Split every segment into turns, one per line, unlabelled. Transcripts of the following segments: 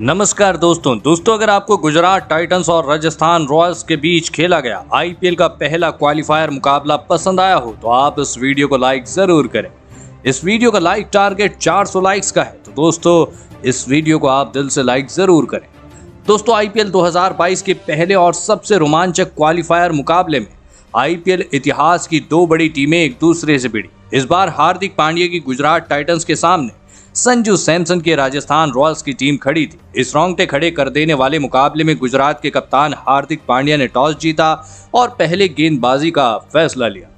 नमस्कार दोस्तों अगर आपको गुजरात टाइटंस और राजस्थान रॉयल्स के बीच खेला गया आईपीएल का पहला क्वालिफायर मुकाबला पसंद आया हो तो आप इस वीडियो को लाइक जरूर करें। इस वीडियो का लाइक टारगेट 400 लाइक्स का है, तो दोस्तों इस वीडियो को आप दिल से लाइक जरूर करें। दोस्तों आईपीएल 2022 के पहले और सबसे रोमांचक क्वालिफायर मुकाबले में आईपीएल इतिहास की दो बड़ी टीमें एक दूसरे से भिड़ी। इस बार हार्दिक पांड्या की गुजरात टाइटंस के सामने संजू सैमसन की राजस्थान रॉयल्स की टीम खड़ी थी। इस रोंगटे खड़े कर देने वाले मुकाबले में गुजरात के कप्तान हार्दिक पांड्या ने टॉस जीता और पहले गेंदबाजी का फैसला लिया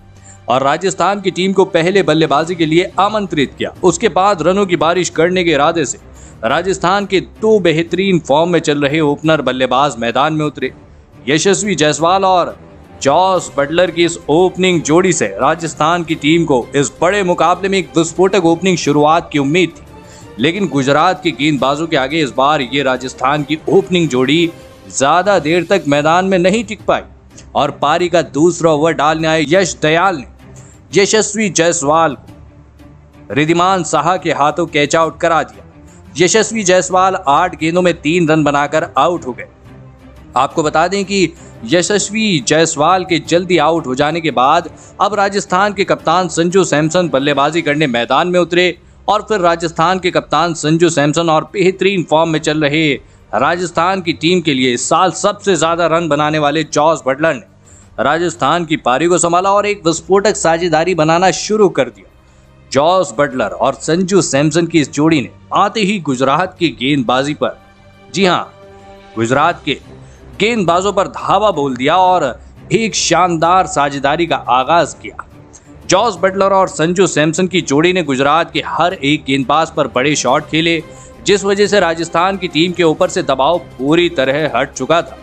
और राजस्थान की टीम को पहले बल्लेबाजी के लिए आमंत्रित किया। उसके बाद रनों की बारिश करने के इरादे से राजस्थान के दो बेहतरीन फॉर्म में चल रहे ओपनर बल्लेबाज मैदान में उतरे। यशस्वी जायसवाल और जॉस बटलर की इस ओपनिंग जोड़ी से राजस्थान की टीम को इस बड़े मुकाबले में एक विस्फोटक ओपनिंग शुरुआत की उम्मीद थी, लेकिन गुजरात के गेंदबाजों के आगे इस बार ये राजस्थान की ओपनिंग जोड़ी ज्यादा देर तक मैदान में नहीं टिक पाई और पारी का दूसरा ओवर डालने आए यश दयाल ने यशस्वी जायसवाल को रिद्धिमान साहा के हाथों कैच आउट करा दिया। यशस्वी जायसवाल 8 गेंदों में 3 रन बनाकर आउट हो गए। आपको बता दें कि यशस्वी जायसवाल के जल्दी आउट हो जाने के बाद अब राजस्थान के कप्तान संजू सैमसन बल्लेबाजी करने मैदान में उतरे और फिर राजस्थान के कप्तान संजू सैमसन और बेहतरीन फॉर्म में चल रहे राजस्थान की टीम के लिए इस साल सबसे ज्यादा रन बनाने वाले जॉस बटलर ने राजस्थान की पारी को संभाला और एक विस्फोटक साझेदारी बनाना शुरू कर दिया। जॉस बटलर और संजू सैमसन की इस जोड़ी ने आते ही गुजरात की गेंदबाजी पर, जी हाँ, गुजरात के गेंदबाजों पर धावा बोल दिया और एक शानदार साझेदारी का आगाज किया। जॉस बटलर और संजू सैमसन की जोड़ी ने गुजरात के हर एक गेंदबाज पर बड़े शॉट खेले, जिस वजह से राजस्थान की टीम के ऊपर से दबाव पूरी तरह हट चुका था।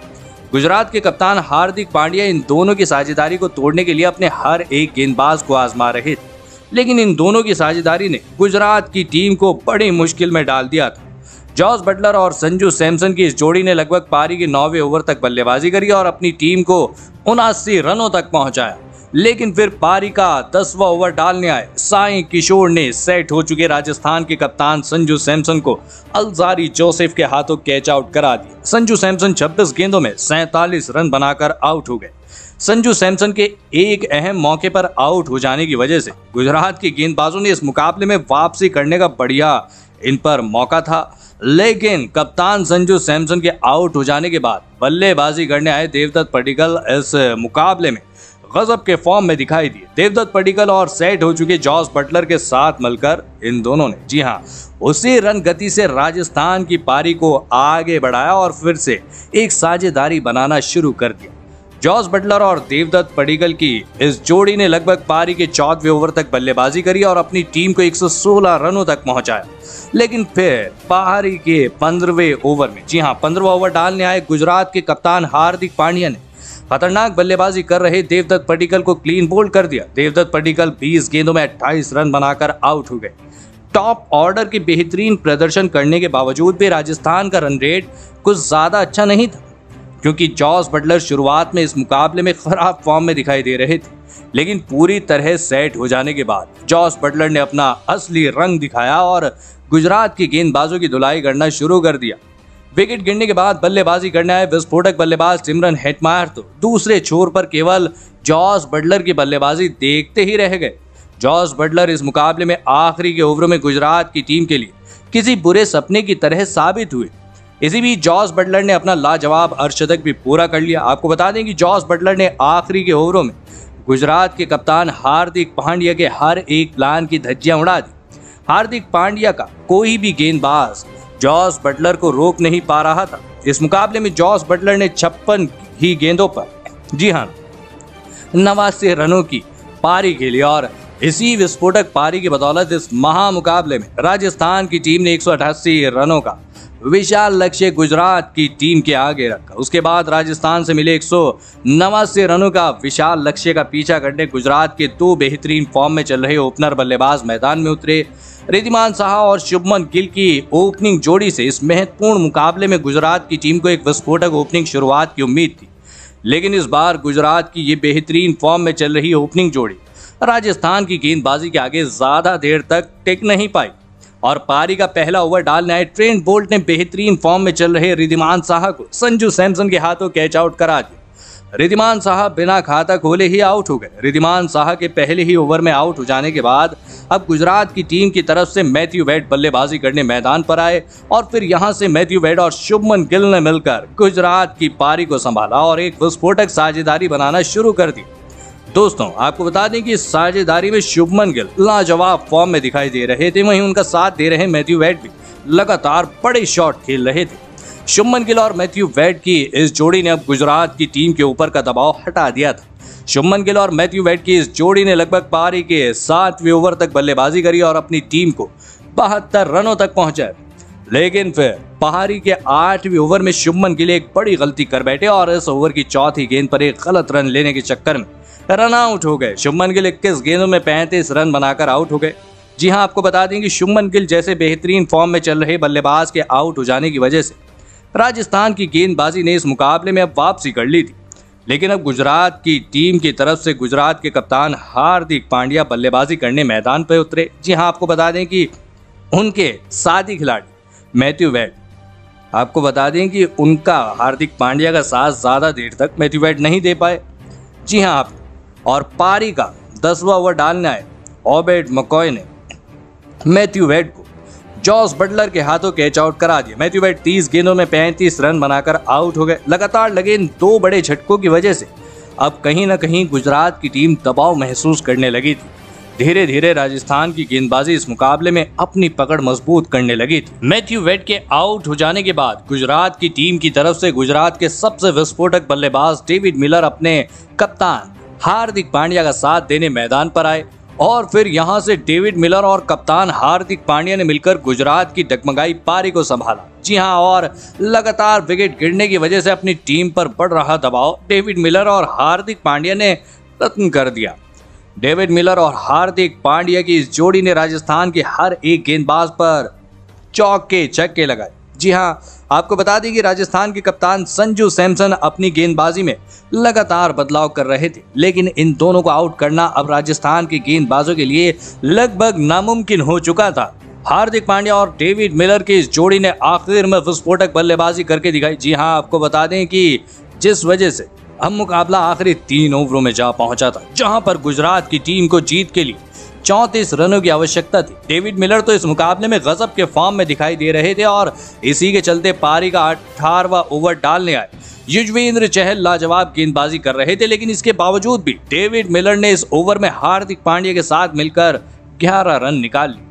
गुजरात के कप्तान हार्दिक पांड्या इन दोनों की साझेदारी को तोड़ने के लिए अपने हर एक गेंदबाज को आजमा रहे थे, लेकिन इन दोनों की साझेदारी ने गुजरात की टीम को बड़ी मुश्किल में डाल दिया था। जॉस बटलर और संजू सैमसन की इस जोड़ी ने लगभग पारी के 9वें ओवर तक बल्लेबाजी करी और अपनी टीम को 79 रनों तक पहुंचाया, लेकिन फिर पारी का 10वां ओवर डालने आए साई किशोर ने सेट हो चुके राजस्थान के कप्तान संजू सैमसन को अल्जारी जोसेफ के हाथों कैच आउट करा दिया। संजू सैमसन 26 गेंदों में 47 रन बनाकर आउट हो गए। संजू सैमसन के एक अहम मौके पर आउट हो जाने की वजह से गुजरात के गेंदबाजों ने इस मुकाबले में वापसी करने का बढ़िया इन पर मौका था, लेकिन कप्तान संजू सैमसन के आउट हो जाने के बाद बल्लेबाजी करने आए देवदत्त पडिक्कल इस मुकाबले में गजब के फॉर्म में दिखाई दिए। देवदत्त पडिक्कल और सेट हो चुके जॉस बटलर के साथ मिलकर इन दोनों ने, जी हाँ, उसी रन गति से राजस्थान की पारी को आगे बढ़ाया और फिर से एक साझेदारी बनाना शुरू कर दिया। जॉस बटलर और देवदत्त पडिक्कल की इस जोड़ी ने लगभग पारी के 14वें ओवर तक बल्लेबाजी करी और अपनी टीम को 116 रनों तक पहुंचाया, लेकिन फिर पारी के 15वें ओवर में, जी हाँ, 15वां ओवर डालने आए गुजरात के कप्तान हार्दिक पांड्या ने खतरनाक बल्लेबाजी कर रहे देवदत्त पडिक्कल को क्लीन बोल्ड कर दिया। देवदत्त पडिक्कल 20 गेंदों में 28 रन बनाकर आउट हो गए। टॉप ऑर्डर के बेहतरीन प्रदर्शन करने के बावजूद भी राजस्थान का रन रेट कुछ ज्यादा अच्छा नहीं था, क्योंकि जॉस बटलर शुरुआत में इस मुकाबले में खराब फॉर्म में दिखाई दे रहे थे, लेकिन पूरी तरह सेट हो जाने के बाद जॉस बटलर ने अपना असली रंग दिखाया और गुजरात की गेंदबाजों की धुलाई करना शुरू कर दिया। विकेट गिरने के बाद बल्लेबाजी करने आए विस्फोटक बल्लेबाज सिमरन हेटमायर तो दूसरे छोर पर केवल जॉस बटलर की बल्लेबाजी देखते ही रह गए। जॉस बटलर इस मुकाबले में आखिरी के ओवरों में गुजरात की टीम के लिए किसी बुरे सपने की तरह साबित हुए। इसी बीच जॉस बटलर ने अपना लाजवाब अर्धशतक भी पूरा कर लिया। आपको बता दें कि जॉस बटलर ने आखिरी के ओवरों में गुजरात के कप्तान हार्दिक पांड्या के हर एक प्लान की धज्जियां उड़ा दी। हार्दिक पांड्या का कोई भी गेंदबाज जॉस बटलर को रोक नहीं पा रहा था। इस मुकाबले में जॉस बटलर ने 56 ही गेंदों पर, जी हाँ, 89 रनों की पारी खेली और इसी विस्फोटक पारी की बदौलत इस महामुकाबले में राजस्थान की टीम ने 188 रनों का विशाल लक्ष्य गुजरात की टीम के आगे रखा। उसके बाद राजस्थान से मिले 189 रनों का विशाल लक्ष्य का पीछा करने गुजरात के दो बेहतरीन फॉर्म में चल रहे ओपनर बल्लेबाज मैदान में उतरे। रिद्धिमान साहा और शुभमन गिल की ओपनिंग जोड़ी से इस महत्वपूर्ण मुकाबले में गुजरात की टीम को एक विस्फोटक ओपनिंग शुरुआत की उम्मीद थी, लेकिन इस बार गुजरात की ये बेहतरीन फॉर्म में चल रही ओपनिंग जोड़ी राजस्थान की गेंदबाजी के आगे ज्यादा देर तक टिक नहीं पाई। और पारी का पहला ओवर डालने आए ट्रेंट बोल्ट ने बेहतरीन फॉर्म में चल रहे रिद्धिमान साहा को संजू सैमसन के हाथों कैच आउट करा दिया। रिद्धिमान साहा बिना खाता खोले ही आउट हो गए। रिद्धिमान साहा के पहले ही ओवर में आउट हो जाने के बाद अब गुजरात की टीम की तरफ से मैथ्यू वेड बल्लेबाजी करने मैदान पर आए और फिर यहां से मैथ्यू वेड और शुभमन गिल ने मिलकर गुजरात की पारी को संभाला और एक विस्फोटक साझेदारी बनाना शुरू कर दी। दोस्तों, आपको बता दें कि इस साझेदारी में शुभमन गिल लाजवाब फॉर्म में दिखाई दे रहे थे, वहीं उनका साथ दे रहे मैथ्यू वेड भी लगातार बड़े शॉट खेल रहे थे। शुभमन गिल और मैथ्यू वेड की इस जोड़ी ने अब गुजरात की टीम के ऊपर का दबाव हटा दिया था। शुभमन गिल और मैथ्यू वेड की इस जोड़ी ने लगभग पारी के 7वें ओवर तक बल्लेबाजी करी और अपनी टीम को 72 रनों तक पहुंचाया। लेकिन फिर पारी के 8वें ओवर में शुभमन गिल एक बड़ी गलती कर बैठे और इस ओवर की चौथी गेंद पर एक गलत रन लेने के चक्कर में रन आउट हो गए। शुभमन गिल 21 गेंदों में 35 रन बनाकर आउट हो गए। जी हां, आपको बता दें कि शुभमन गिल जैसे बेहतरीन फॉर्म में चल रहे बल्लेबाज के आउट हो जाने की वजह से राजस्थान की गेंदबाजी ने इस मुकाबले में अब वापसी कर ली थी। लेकिन अब गुजरात की टीम की तरफ से गुजरात के कप्तान हार्दिक पांड्या बल्लेबाजी करने मैदान पर उतरे। जी हां, आपको बता दें कि उनके साथी खिलाड़ी मैथ्यू वेड, आपको बता दें कि उनका हार्दिक पांड्या का साथ ज्यादा देर तक मैथ्यू वेड नहीं दे पाए। जी हां, आप और पारी का 10वां ओवर डालने आए ओबेड मकॉय ने मैथ्यू वेड को जॉस बटलर के हाथों कैच आउट करा दिया। मैथ्यू वेड 30 गेंदों में 35 रन बनाकर आउट हो गए। लगातार लगे इन 2 बड़े झटकों की वजह से अब कहीं ना कहीं गुजरात की टीम दबाव महसूस करने लगी थी। धीरे धीरे राजस्थान की गेंदबाजी इस मुकाबले में अपनी पकड़ मजबूत करने लगी थी। मैथ्यू वेड के आउट हो जाने के बाद गुजरात की टीम की तरफ से गुजरात के सबसे विस्फोटक बल्लेबाज डेविड मिलर अपने कप्तान हार्दिक पांड्या का साथ देने मैदान पर आए और फिर यहां से डेविड मिलर और कप्तान हार्दिक पांड्या ने मिलकर गुजरात की डगमगाई पारी को संभाला। जी हां, और लगातार विकेट गिरने की वजह से अपनी टीम पर बढ़ रहा दबाव डेविड मिलर और हार्दिक पांड्या ने खत्म कर दिया। डेविड मिलर और हार्दिक पांड्या की इस जोड़ी ने राजस्थान के हर एक गेंदबाज पर चौके छक्के लगाए। जी हां, आपको बता दें कि राजस्थान के कप्तान संजू सैमसन अपनी गेंदबाजी में लगातार बदलाव कर रहे थे, लेकिन इन दोनों को आउट करना अब राजस्थान के गेंदबाजों के लिए लगभग नामुमकिन हो चुका था। हार्दिक पांड्या और डेविड मिलर की इस जोड़ी ने आखिर में विस्फोटक बल्लेबाजी करके दिखाई। जी हां, आपको बता दें कि जिस वजह से अब मुकाबला आखिरी 3 ओवरों में जा पहुंचा था, जहां पर गुजरात की टीम को जीत के लिए 34 रनों की आवश्यकता थी। डेविड मिलर तो इस मुकाबले में गजब के फॉर्म में दिखाई दे रहे थे और इसी के चलते पारी का 18वां ओवर डालने आए युजवेंद्र चहल लाजवाब गेंदबाजी कर रहे थे, लेकिन इसके बावजूद भी डेविड मिलर ने इस ओवर में हार्दिक पांड्या के साथ मिलकर 11 रन निकाल लिए,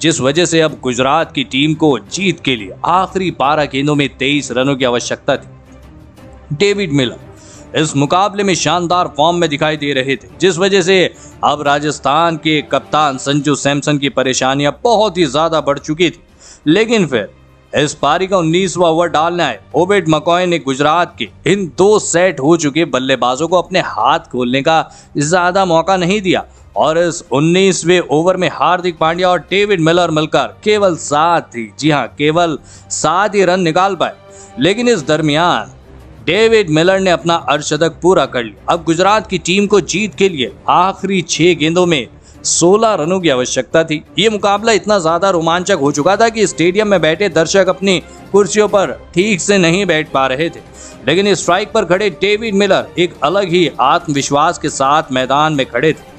जिस वजह से अब गुजरात की टीम को जीत के लिए आखिरी 12 गेंदों में 23 रनों की आवश्यकता थी। डेविड मिलर इस मुकाबले में शानदार फॉर्म में दिखाई दे रहे थे, जिस वजह से अब राजस्थान के कप्तान संजू सैमसन की परेशानियां बहुत ही ज्यादा बढ़ चुकी थी। लेकिन फिर इस पारी का 19वां ओवर डालने आए ओबेड मकॉय ने गुजरात के इन 2 सेट हो चुके बल्लेबाजों को अपने हाथ खोलने का ज्यादा मौका नहीं दिया और इस 19वें ओवर में हार्दिक पांड्या और डेविड मिलर मिलकर केवल 7 ही रन निकाल पाए। लेकिन इस दरमियान डेविड मिलर ने अपना अर्धशतक पूरा कर लिया। अब गुजरात की टीम को जीत के लिए आखिरी 6 गेंदों में 16 रनों की आवश्यकता थी। ये मुकाबला इतना ज्यादा रोमांचक हो चुका था कि स्टेडियम में बैठे दर्शक अपनी कुर्सियों पर ठीक से नहीं बैठ पा रहे थे। लेकिन स्ट्राइक पर खड़े डेविड मिलर एक अलग ही आत्मविश्वास के साथ मैदान में खड़े थे।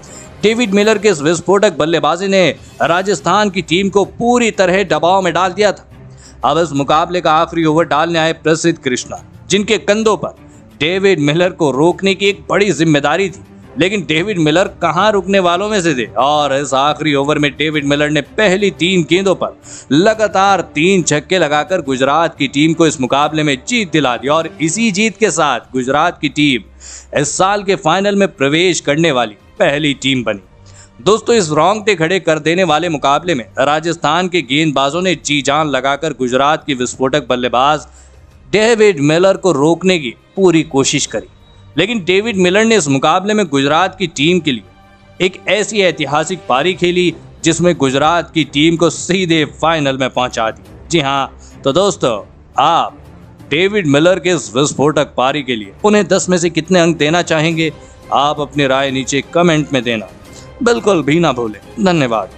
डेविड मिलर के इस विस्फोटक बल्लेबाजी ने राजस्थान की टीम को पूरी तरह दबाव में डाल दिया था। अब इस मुकाबले का आखिरी ओवर डालने आए प्रसिद्ध कृष्णा, जिनके कंधों पर डेविड मिलर को रोकने की एक बड़ी जिम्मेदारी थी, लेकिन डेविड मिलर कहां रुकने वालों में से थे और इस आखिरी ओवर में डेविड मिलर ने पहली 3 गेंदों पर लगातार 3 छक्के लगाकर गुजरात की टीम को इस मुकाबले में जीत दिला दी और इसी जीत के साथ गुजरात की टीम इस साल के फाइनल में प्रवेश करने वाली पहली टीम बनी। दोस्तों, इस रोंगटे खड़े कर देने वाले मुकाबले में राजस्थान के गेंदबाजों ने जी जान लगाकर गुजरात की विस्फोटक बल्लेबाज डेविड मिलर को रोकने की पूरी कोशिश करी, लेकिन डेविड मिलर ने इस मुकाबले में गुजरात की टीम के लिए एक ऐसी ऐतिहासिक पारी खेली जिसमें गुजरात की टीम को सीधे फाइनल में पहुंचा दी। जी हां, तो दोस्तों, आप डेविड मिलर के इस विस्फोटक पारी के लिए उन्हें 10 में से कितने अंक देना चाहेंगे? आप अपनी राय नीचे कमेंट में देना बिल्कुल भी ना भूलें। धन्यवाद।